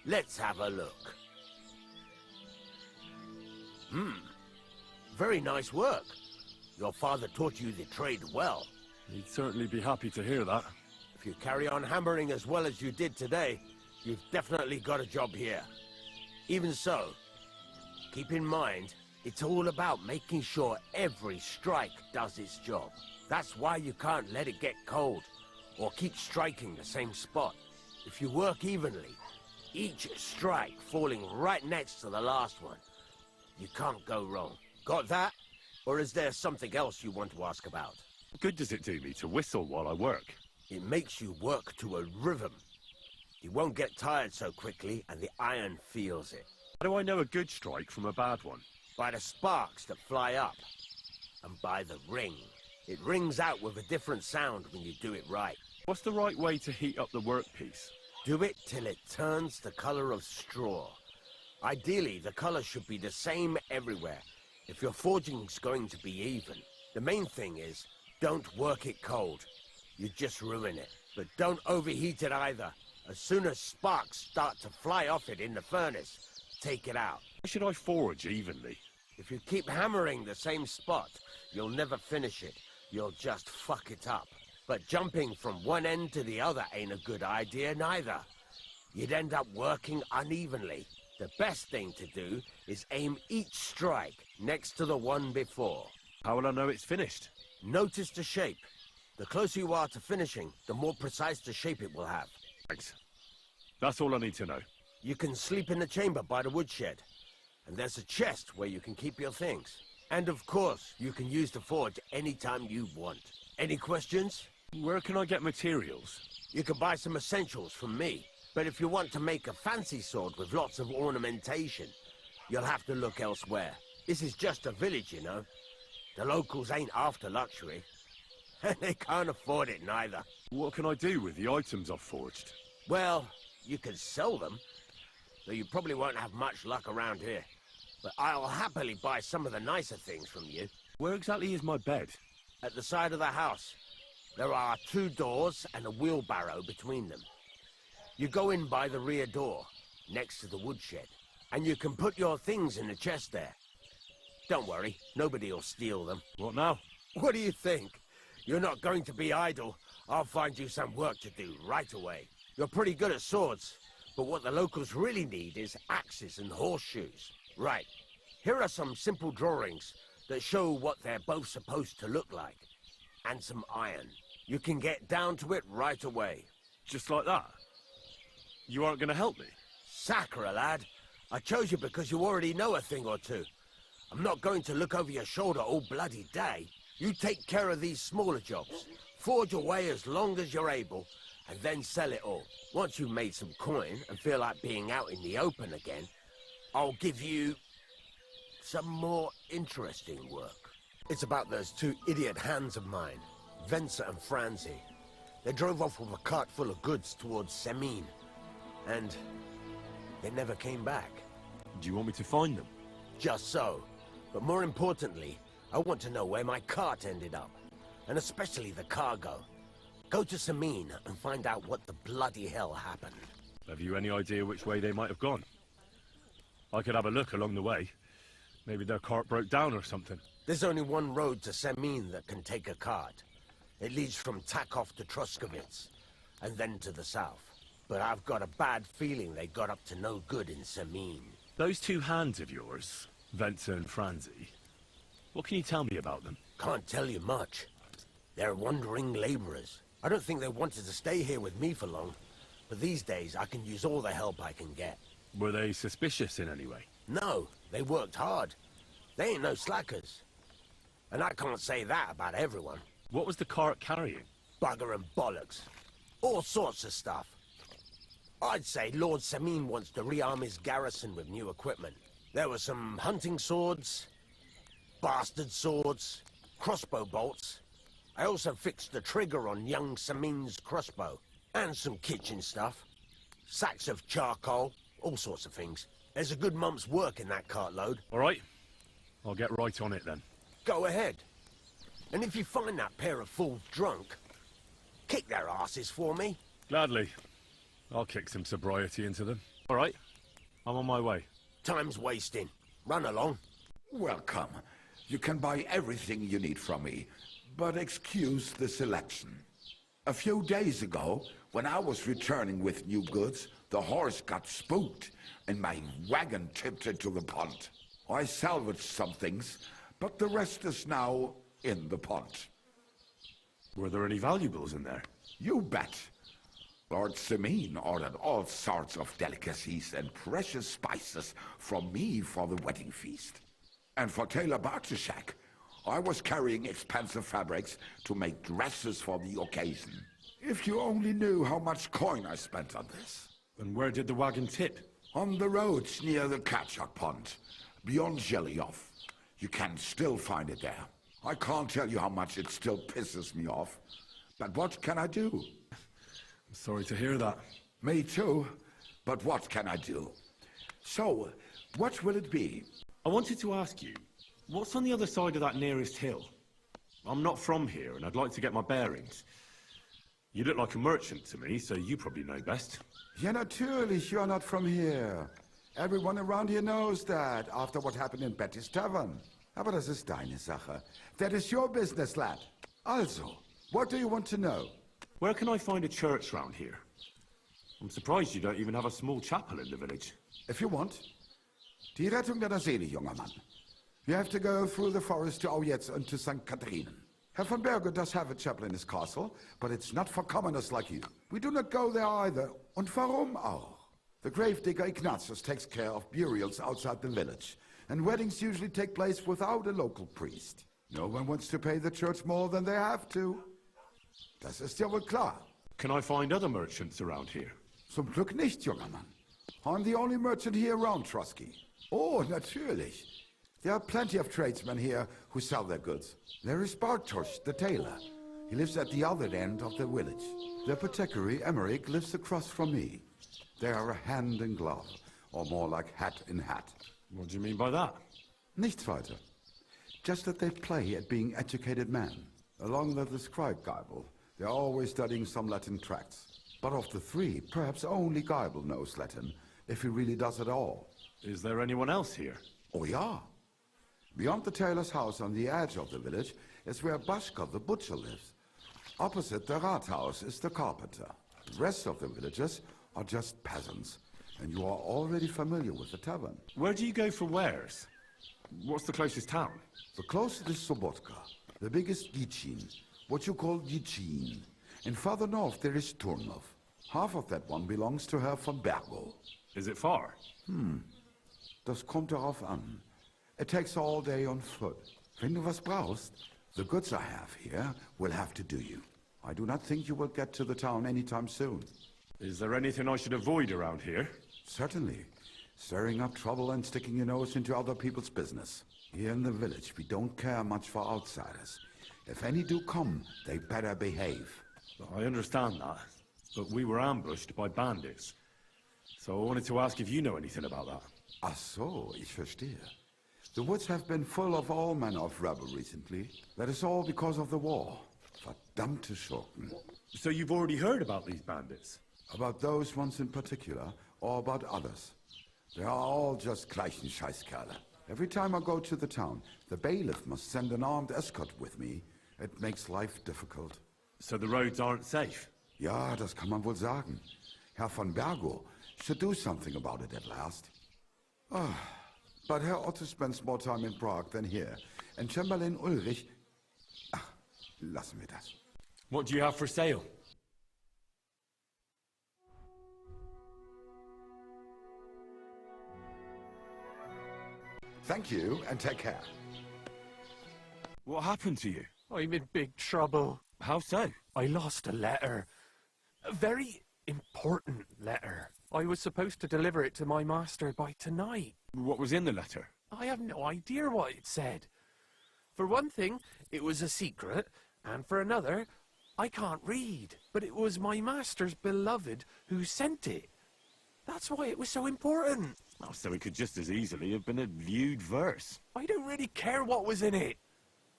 Let's have a look. Very nice work. Your father taught you the trade well. He'd certainly be happy to hear that. If you carry on hammering as well as you did today, you've definitely got a job here. Even so, keep in mind, it's all about making sure every strike does its job. That's why you can't let it get cold, or keep striking the same spot. If you work evenly, each strike falling right next to the last one, you can't go wrong. Got that? Or is there something else you want to ask about? What good does it do me to whistle while I work? It makes you work to a rhythm. You won't get tired so quickly, and the iron feels it. How do I know a good strike from a bad one? By the sparks that fly up, and by the ring. It rings out with a different sound when you do it right. What's the right way to heat up the workpiece? Do it till it turns the color of straw. Ideally, the color should be the same everywhere, if your forging's going to be even. The main thing is, don't work it cold. You just ruin it. But don't overheat it either. As soon as sparks start to fly off it in the furnace, take it out. Why should I forge evenly? If you keep hammering the same spot, you'll never finish it. You'll just fuck it up. But jumping from one end to the other ain't a good idea neither. You'd end up working unevenly. The best thing to do is aim each strike next to the one before. How will I know it's finished? Notice the shape. The closer you are to finishing, the more precise the shape it will have. Thanks. That's all I need to know. You can sleep in the chamber by the woodshed. And there's a chest where you can keep your things. And of course, you can use the forge anytime you want. Any questions? Where can I get materials? You can buy some essentials from me. But if you want to make a fancy sword with lots of ornamentation, you'll have to look elsewhere. This is just a village, you know. The locals ain't after luxury. And they can't afford it neither. What can I do with the items I've forged? Well, you can sell them. Though you probably won't have much luck around here. But I'll happily buy some of the nicer things from you. Where exactly is my bed? At the side of the house. There are 2 doors and a wheelbarrow between them. You go in by the rear door, next to the woodshed, and you can put your things in the chest there. Don't worry, nobody will steal them. What now? What do you think? You're not going to be idle. I'll find you some work to do right away. You're pretty good at swords, but what the locals really need is axes and horseshoes. Right, here are some simple drawings that show what they're both supposed to look like. And some iron. You can get down to it right away. Just like that? You aren't going to help me? Sacre, lad. I chose you because you already know a thing or two. I'm not going to look over your shoulder all bloody day. You take care of these smaller jobs. Forge away as long as you're able, and then sell it all. Once you've made some coin and feel like being out in the open again, I'll give you some more interesting work. It's about those 2 idiot hands of mine, Venser and Franzi. They drove off with a cart full of goods towards Semine. And they never came back. Do you want me to find them? Just so. But more importantly, I want to know where my cart ended up. And especially the cargo. Go to Semine and find out what the bloody hell happened. Have you any idea which way they might have gone? I could have a look along the way. Maybe their cart broke down or something. There's only one road to Semine that can take a cart. It leads from Takov to Troskovitz, and then to the south. But I've got a bad feeling they got up to no good in Semine. Those 2 hands of yours, Venser and Franzi, what can you tell me about them? Can't tell you much. They're wandering laborers. I don't think they wanted to stay here with me for long. But these days, I can use all the help I can get. Were they suspicious in any way? No, they worked hard. They ain't no slackers. And I can't say that about everyone. What was the cart carrying? Bugger and bollocks. All sorts of stuff. I'd say Lord Semine wants to rearm his garrison with new equipment. There were some hunting swords, bastard swords, crossbow bolts. I also fixed the trigger on young Semine's crossbow. And some kitchen stuff. Sacks of charcoal, all sorts of things. There's a good month's work in that cartload. All right. I'll get right on it then. Go ahead. And if you find that pair of fools drunk, kick their asses for me. Gladly. I'll kick some sobriety into them. All right, I'm on my way. Time's wasting. Run along. Welcome. You can buy everything you need from me, but excuse the selection. A few days ago, when I was returning with new goods, the horse got spooked and my wagon tipped into the pond. I salvaged some things, but the rest is now in the pond. Were there any valuables in there? You bet. Lord Simeon ordered all sorts of delicacies and precious spices from me for the wedding feast. And for Taylor Bartishak, I was carrying expensive fabrics to make dresses for the occasion. If you only knew how much coin I spent on this. And where did the wagon tip? On the roads near the Katchak Pond, beyond Zhelyov. You can still find it there. I can't tell you how much it still pisses me off. But what can I do? I'm sorry to hear that. Me too. But what can I do? So, what will it be? I wanted to ask you, what's on the other side of that nearest hill? I'm not from here, and I'd like to get my bearings. You look like a merchant to me, so you probably know best. Ja, natürlich, you're not from here. Everyone around here knows that, after what happened in Betty's Tavern. Aber das ist deine Sache. That is your business, lad. Also, what do you want to know? Where can I find a church round here? I'm surprised you don't even have a small chapel in the village. If you want. Die Rettung deiner Seele, junger Mann. You have to go through the forest to Aujetz and to St. Catharinen. Herr von Berge does have a chapel in his castle, but it's not for commoners like you. We do not go there either. Und warum auch? The gravedigger Ignatius takes care of burials outside the village, and weddings usually take place without a local priest. No one wants to pay the church more than they have to. Das ist ja wohl klar. Can I find other merchants around here? Zum Glück nicht, junger Mann. I'm the only merchant here around, Trotsky. Oh, natürlich. There are plenty of tradesmen here who sell their goods. There is Bartosz, the tailor. He lives at the other end of the village. The apothecary, Emmerich, lives across from me. They are a hand in glove, or more like hat in hat. What do you mean by that? Nichts weiter. Just that they play at being educated men. Along with the scribe Geibel, they are always studying some Latin tracts. But of the three, perhaps only Geibel knows Latin, if he really does at all. Is there anyone else here? Oh yeah. Beyond the tailor's house on the edge of the village is where Bashka the butcher lives. Opposite the Rathaus is the carpenter. The rest of the villagers are just peasants, and you are already familiar with the tavern. Where do you go for wares? What's the closest town? The closest is Sobotka, the biggest Gichin, what you call Gichin. And further north there is Turnov. Half of that one belongs to Herr von Bergo. Is it far? Das kommt darauf an. It takes all day on foot. Wenn du was brauchst, the goods I have here will have to do you. I do not think you will get to the town anytime soon. Is there anything I should avoid around here? Certainly. Stirring up trouble and sticking your nose into other people's business. Here in the village, we don't care much for outsiders. If any do come, they better behave. I understand that, but we were ambushed by bandits. So I wanted to ask if you know anything about that. Ach so, ich verstehe. The woods have been full of all manner of rebel recently. That is all because of the war. Verdammte Schurken. So you've already heard about these bandits? About those ones in particular, or about others. They are all just gleichen Scheißkerle. Every time I go to the town, the bailiff must send an armed escort with me. It makes life difficult. So the roads aren't safe? Ja, das kann man wohl sagen. Herr von Bergo should do something about it at last. But Herr Otto spends more time in Prague than here. And Chamberlain Ulrich... Ach, lassen wir das. What do you have for sale? Thank you, and take care. What happened to you? I'm in big trouble. How so? I lost a letter. A very important letter. I was supposed to deliver it to my master by tonight. What was in the letter? I have no idea what it said. For one thing, it was a secret, and for another, I can't read. But it was my master's beloved who sent it. That's why it was so important. Oh, so it could just as easily have been a lewd verse. I don't really care what was in it.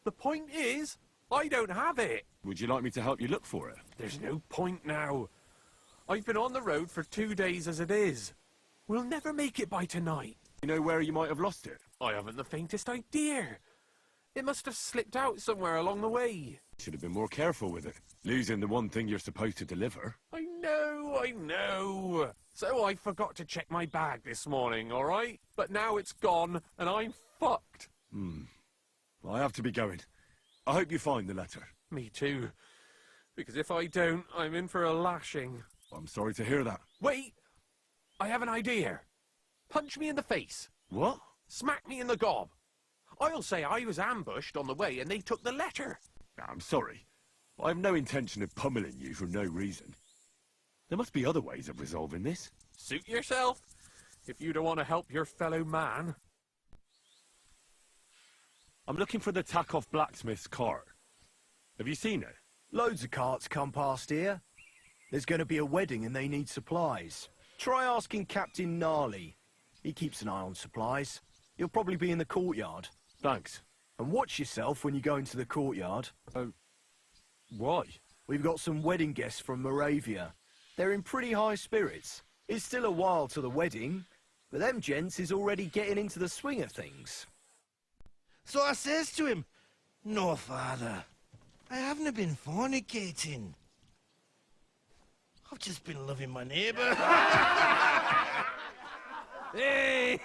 The point is, I don't have it. Would you like me to help you look for it? There's no point now. I've been on the road for 2 days as it is. We'll never make it by tonight. You know where you might have lost it? I haven't the faintest idea. It must have slipped out somewhere along the way. Should have been more careful with it. Losing the one thing you're supposed to deliver. I know. So I forgot to check my bag this morning, all right? But now it's gone, and I'm fucked. I have to be going. I hope you find the letter. Me too. Because if I don't, I'm in for a lashing. I'm sorry to hear that. Wait! I have an idea. Punch me in the face. What? Smack me in the gob. I'll say I was ambushed on the way and they took the letter. I'm sorry. I have no intention of pummeling you for no reason. There must be other ways of resolving this. Suit yourself, if you don't want to help your fellow man. I'm looking for the Takeoff blacksmith's cart. Have you seen it? Loads of carts come past here. There's going to be a wedding and they need supplies. Try asking Captain Gnarly. He keeps an eye on supplies. He'll probably be in the courtyard. Thanks. And watch yourself when you go into the courtyard. Oh, why? We've got some wedding guests from Moravia. They're in pretty high spirits. It's still a while to the wedding, but them gents is already getting into the swing of things. So I says to him, "No, father, I haven't been fornicating. I've just been loving my neighbour." Hey!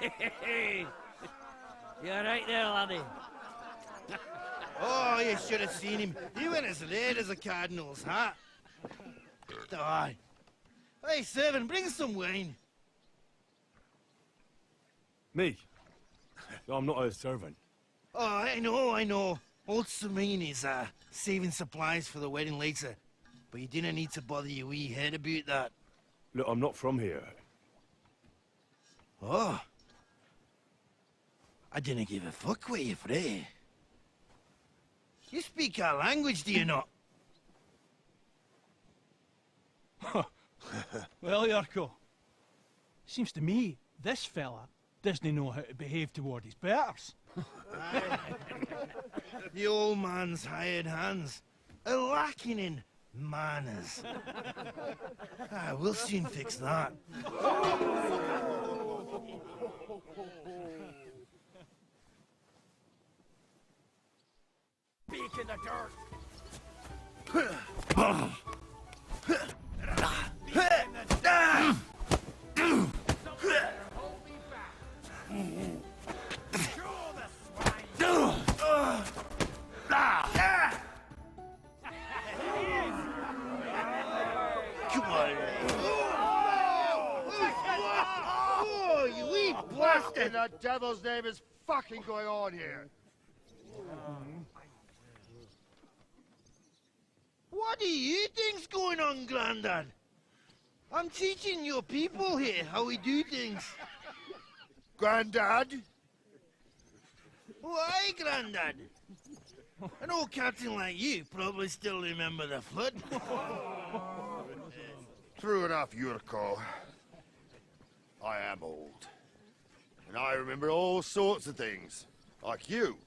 You alright there, laddie? Oh, you should have seen him. He went as red as a cardinal's hat. Aye. Hey, servant, bring some wine. Me? I'm not a servant. Oh, I know. Old Serene is saving supplies for the wedding later. But you didn't need to bother your wee head about that. Look, I'm not from here. Oh. I didn't give a fuck what you fray. You speak our language, do you not? Well, Yurko, seems to me this fella doesn't know how to behave toward his betters. The old man's hired hands are lacking in manners. We'll soon fix that. Beak in the dirt. Come on. Oh, you wee blasted! The devil's name is fucking going on here? What do you think's going on, Grandad? I'm teaching your people here how we do things. Grandad? Why, Grandad? An old captain like you probably still remember the flood. True enough, Yurko. I am old. And I remember all sorts of things. Like you.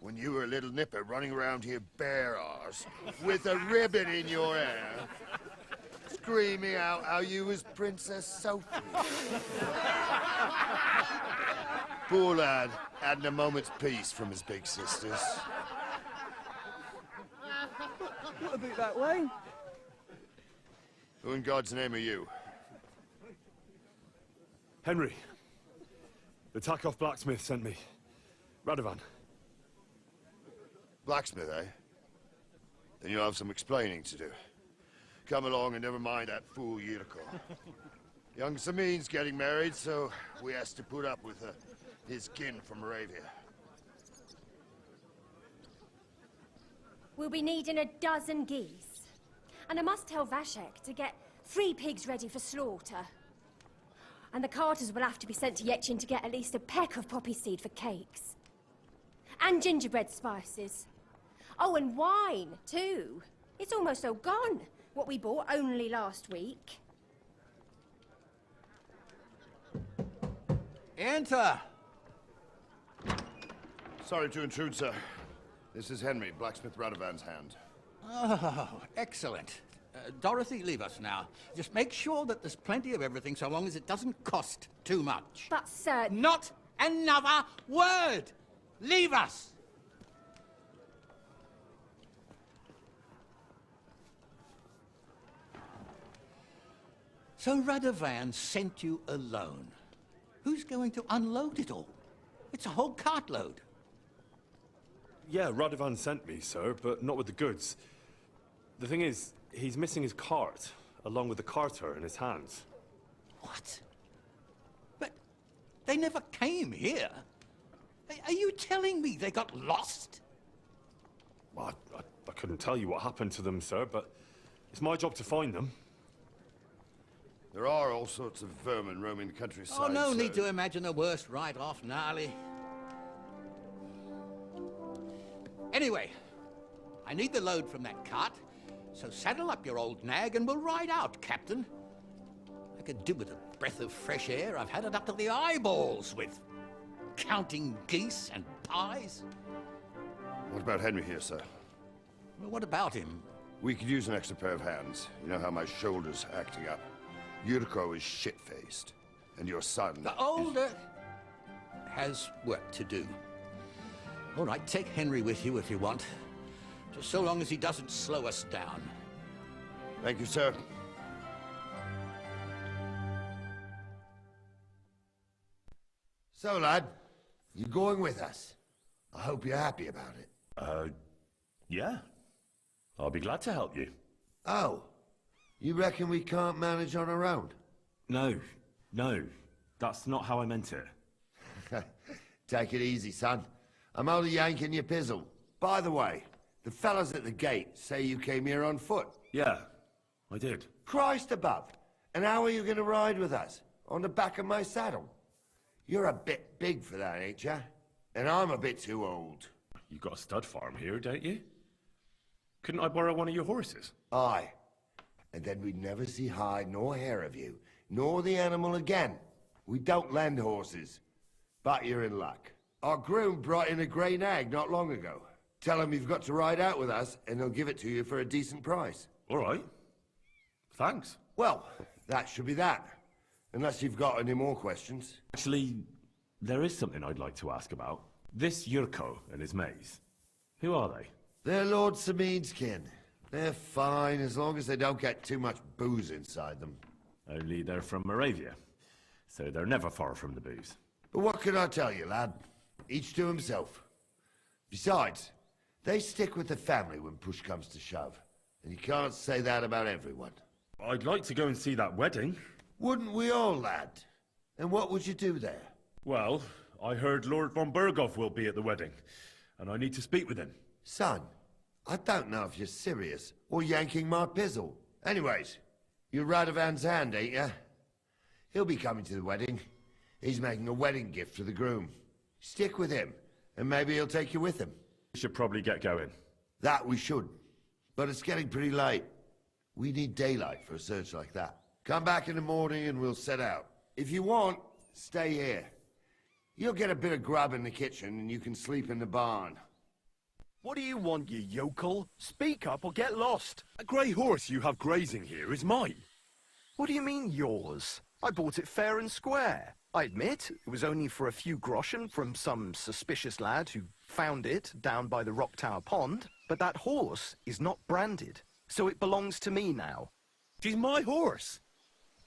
When you were a little nipper running around here bare arse, with a ribbon in your hair, screaming out how you was Princess Sophie. Poor lad, hadn't a moment's peace from his big sisters. What about that wine? Who in God's name are you? Henry. The Takeoff blacksmith sent me. Radovan. Blacksmith, eh? Then you'll have some explaining to do. Come along and never mind that fool Yurko. Young Samin's getting married, so we has to put up with his kin from Moravia. We'll be needing a dozen geese. And I must tell Vashek to get 3 pigs ready for slaughter. And the carters will have to be sent to Yetchin to get at least a peck of poppy seed for cakes. And gingerbread spices. Oh, and wine, too. It's almost all gone. What we bought only last week. Enter! Sorry to intrude, sir. This is Henry, blacksmith Radovan's hand. Oh, excellent. Dorothy, leave us now. Just make sure that there's plenty of everything so long as it doesn't cost too much. But, sir... Not another word! Leave us! So Radovan sent you alone. Who's going to unload it all? It's a whole cartload. Yeah, Radovan sent me, sir, but not with the goods. The thing is, he's missing his cart, along with the carter in his hands. What? But they never came here. Are you telling me they got lost? Well, I couldn't tell you what happened to them, sir, but it's my job to find them. There are all sorts of vermin roaming the countryside. Oh, no so... need to imagine the worst right off, Gnarly. Anyway, I need the load from that cart, so saddle up your old nag and we'll ride out, Captain. I could do with a breath of fresh air. I've had it up to the eyeballs with counting geese and pies. What about Henry here, sir? Well, what about him? We could use an extra pair of hands. You know how my shoulder's acting up. Yuriko is shit-faced, and your son... The older has work to do. All right, take Henry with you if you want. Just so long as he doesn't slow us down. Thank you, sir. So, lad, you going with us? I hope you're happy about it. Yeah. I'll be glad to help you. Oh, you reckon we can't manage on our own? No, that's not how I meant it. Take it easy, son. I'm only yanking your pizzle. By the way, the fellas at the gate say you came here on foot. Yeah, I did. Christ above! And how are you going to ride with us? On the back of my saddle? You're a bit big for that, ain't ya? And I'm a bit too old. You got a stud farm here, don't you? Couldn't I borrow one of your horses? Aye. And then we'd never see hide nor hair of you, nor the animal again. We don't lend horses. But you're in luck. Our groom brought in a grey nag not long ago. Tell him you've got to ride out with us, and he'll give it to you for a decent price. All right. Thanks. Well, that should be that. Unless you've got any more questions. Actually, there is something I'd like to ask about. This Yurko and his maze. Who are they? They're Lord Samin's kin. They're fine as long as they don't get too much booze inside them. Only they're from Moravia, so they're never far from the booze. But what can I tell you, lad? Each to himself. Besides, they stick with the family when push comes to shove. And you can't say that about everyone. I'd like to go and see that wedding. Wouldn't we all, lad? And what would you do there? Well, I heard Lord von Burgov will be at the wedding, and I need to speak with him. Son, I don't know if you're serious or yanking my pizzle. Anyways, you're Radovan's hand, ain't ya? He'll be coming to the wedding. He's making a wedding gift for the groom. Stick with him, and maybe he'll take you with him. We should probably get going. That we should. But it's getting pretty late. We need daylight for a search like that. Come back in the morning and we'll set out. If you want, stay here. You'll get a bit of grub in the kitchen and you can sleep in the barn. What do you want, you yokel? Speak up or get lost. A grey horse you have grazing here is mine. What do you mean, yours? I bought it fair and square. I admit, it was only for a few groschen from some suspicious lad who found it down by the Rock Tower Pond, but that horse is not branded, so it belongs to me now. She's my horse.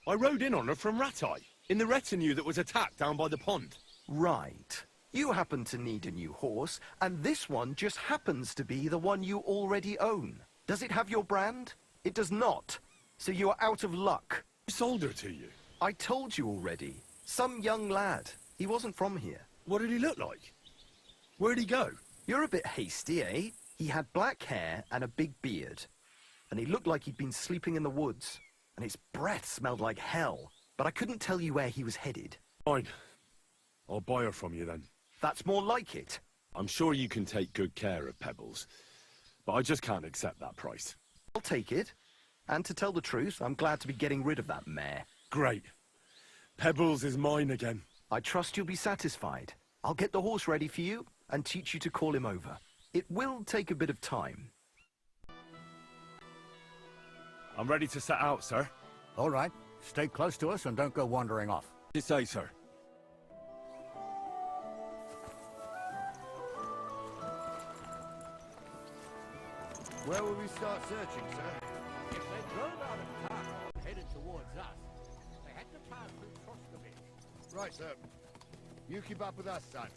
I rode in on her from Ratai, in the retinue that was attacked down by the pond. Right. You happen to need a new horse, and this one just happens to be the one you already own. Does it have your brand? It does not. So you are out of luck. Who sold her to you? I told you already. Some young lad. He wasn't from here. What did he look like? Where'd he go? You're a bit hasty, eh? He had black hair and a big beard. And he looked like he'd been sleeping in the woods. And his breath smelled like hell. But I couldn't tell you where he was headed. Fine. I'll buy her from you then. That's more like it. I'm sure you can take good care of Pebbles. But I just can't accept that price. I'll take it. And to tell the truth, I'm glad to be getting rid of that mare. Great. Pebbles is mine again. I trust you'll be satisfied. I'll get the horse ready for you and teach you to call him over. It will take a bit of time. I'm ready to set out, sir. All right. Stay close to us and don't go wandering off. You say, sir. Where will we start searching, sir? If they drove out of town headed towards us, they had to pass through Troskovich. Right, sir. You keep up with us, son.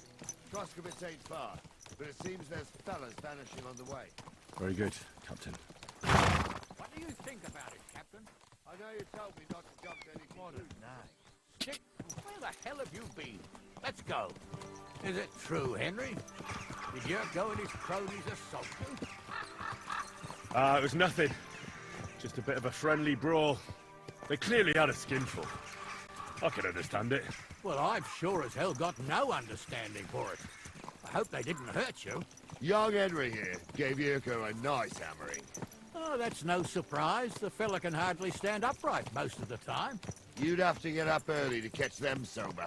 Troskovich ain't far, but it seems there's fellas vanishing on the way. Very good, Captain. What do you think about it, Captain? I know you told me not to jump to any corner. Dick, where the hell have you been? Let's go. Is it true, Henry? Did Yurko and his cronies assault you? It was nothing. Just a bit of a friendly brawl. They clearly had a skinful. I can understand it. Well, I've sure as hell got no understanding for it. I hope they didn't hurt you. Young Henry here gave Yurko a nice hammering. Oh, that's no surprise. The fella can hardly stand upright most of the time. You'd have to get up early to catch them sober.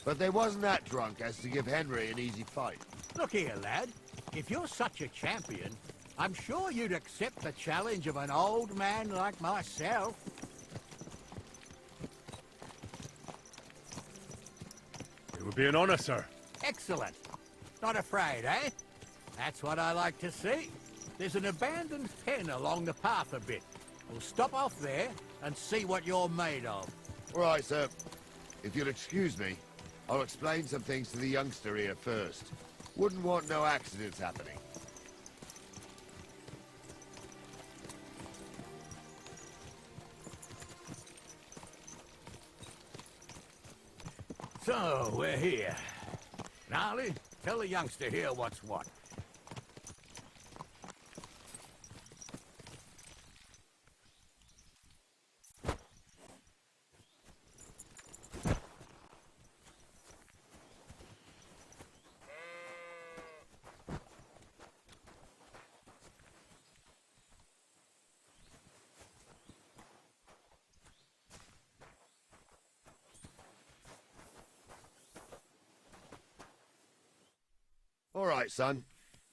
But they wasn't that drunk as to give Henry an easy fight. Look here, lad. If you're such a champion, I'm sure you'd accept the challenge of an old man like myself. It would be an honor, sir. Excellent. Not afraid, eh? That's what I like to see. There's an abandoned pen along the path a bit. We'll stop off there and see what you're made of. All right, sir. If you'll excuse me, I'll explain some things to the youngster here first. Wouldn't want no accidents happening. So, we're here. Gnarly, tell the youngster here what's what. All right, son.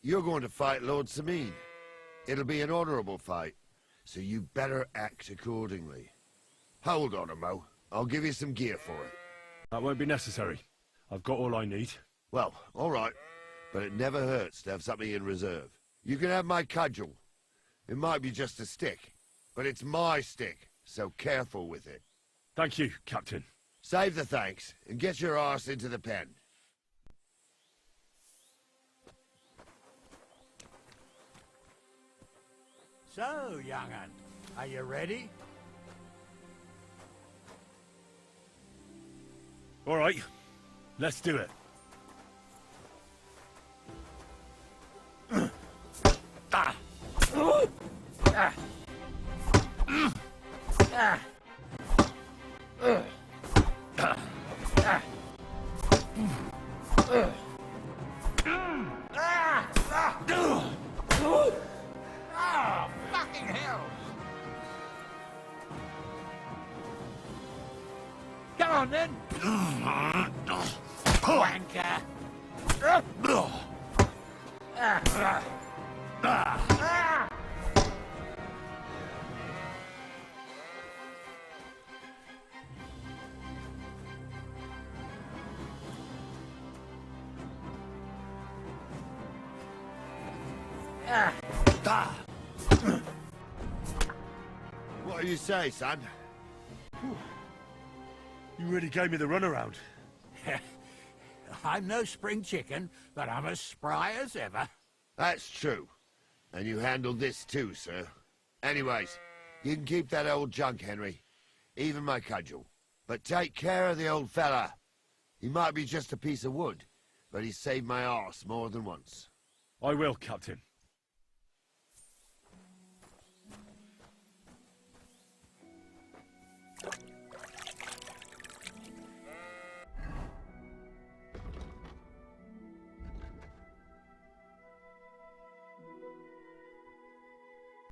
You're going to fight Lord Sameen. It'll be an honorable fight, so you better act accordingly. Hold on a mo. I'll give you some gear for it. That won't be necessary. I've got all I need. Well, all right. But it never hurts to have something in reserve. You can have my cudgel. It might be just a stick, but it's my stick, so careful with it. Thank you, Captain. Save the thanks, and get your arse into the pen. So, young'un, are you ready? All right, let's do it. Fucking hell! Come on, then! Wanker! What do you say, son? You really gave me the runaround. I'm no spring chicken, but I'm as spry as ever. That's true. And you handled this too, sir. Anyways, you can keep that old junk, Henry. Even my cudgel. But take care of the old fella. He might be just a piece of wood, but he's saved my arse more than once. I will, Captain.